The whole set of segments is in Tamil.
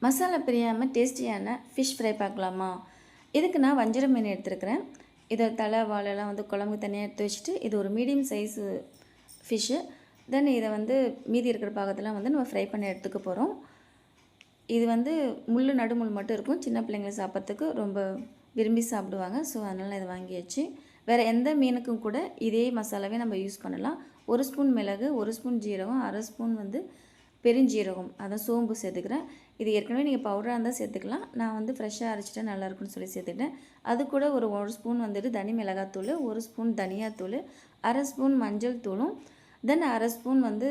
மசாலா பிரியாமல் டேஸ்டியான ஃபிஷ் ஃப்ரை பார்க்கலாமா? இதுக்கு நான் வஞ்சர மீன் எடுத்துருக்கிறேன். இதை தலை வாலெல்லாம் வந்து குழம்பு தனியாக எடுத்து வச்சுட்டு, இது ஒரு மீடியம் சைஸு ஃபிஷ்ஷு. தென் இதை வந்து மீதி இருக்கிற பாகத்தெல்லாம் வந்து நம்ம ஃப்ரை பண்ணி எடுத்துக்க போகிறோம். இது வந்து முள் நடுமுள் மட்டும் இருக்கும். சின்ன பிள்ளைங்களை சாப்பிட்றதுக்கு ரொம்ப விரும்பி சாப்பிடுவாங்க. ஸோ அதனால் நான் இதை வாங்கியாச்சு. வேறு எந்த மீனுக்கும் கூட இதே மசாலாவே நம்ம யூஸ் பண்ணலாம். 1 ஸ்பூன் மிளகு, 1 ஸ்பூன் ஜீரகம், 1/2 ஸ்பூன் வந்து பெருஞ்சீரகம், அதான் சோம்பு சேர்த்துக்கிறேன். இது ஏற்கனவே நீங்கள் பவுடராக இருந்தால் சேர்த்துக்கலாம். நான் வந்து ஃப்ரெஷ்ஷாக அரைச்சிட்டா நல்லாயிருக்குன்னு சொல்லி சேர்த்துக்கிட்டேன். அது கூட ஒரு 1 ஸ்பூன் வந்துட்டு தனி மிளகாத்தூள், 1 ஸ்பூன் தனியாத்தூள், 1/2 ஸ்பூன் மஞ்சள் தூளும், தென் 1/2 ஸ்பூன் வந்து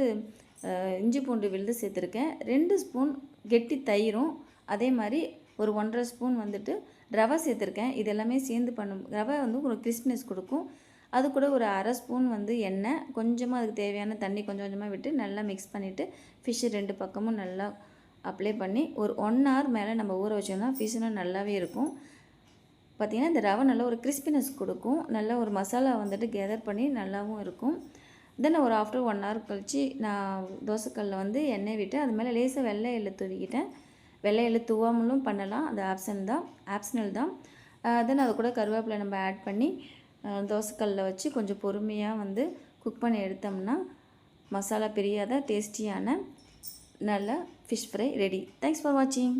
இஞ்சி பூண்டு விழுது சேர்த்துருக்கேன். 2 ஸ்பூன் கெட்டி தயிரும், அதே மாதிரி ஒரு 1/2 ஸ்பூன் வந்துட்டு ரவை சேர்த்துருக்கேன். இது எல்லாமே சேர்ந்து ரவை வந்து ஒரு கிறிஸ்பினஸ் கொடுக்கும். அது கூட ஒரு 1/2 ஸ்பூன் வந்து எண்ணெய், கொஞ்சமாக அதுக்கு தேவையான தண்ணி கொஞ்சம் கொஞ்சமாக விட்டு நல்லா மிக்ஸ் பண்ணிவிட்டு ஃபிஷ்ஷு 2 பக்கமும் நல்லா அப்ளை பண்ணி ஒரு 1 ஹவர் மேலே நம்ம ஊற வச்சோம்னா ஃபிஷ்ஷுனா நல்லாவே இருக்கும். பார்த்திங்கன்னா இந்த ரவை நல்லா ஒரு கிறிஸ்பினஸ் கொடுக்கும். நல்லா ஒரு மசாலா வந்துட்டு கேதர் பண்ணி நல்லாவும் இருக்கும். தென் ஒரு ஆஃப்டர் 1 ஹவர் கழித்து நான் தோசைக்கல்லில் வந்து எண்ணெய் விட்டு அது மேலே லேசாக வெள்ளை எள்ளு தூவிக்கிட்டேன். வெள்ளை எள்ளு தூவாமலும் பண்ணலாம், அது ஆப்ஷனல் தான். தென் அது கூட கருவேப்பிலை நம்ம ஆட் பண்ணி தோசைக்கல்லில் வச்சு கொஞ்சம் பொறுமையாக வந்து குக் பண்ணி எடுத்தோம்னா மசாலா பிரியாத டேஸ்டியான நல்ல fish fry ready. Thanks for வாட்சிங்.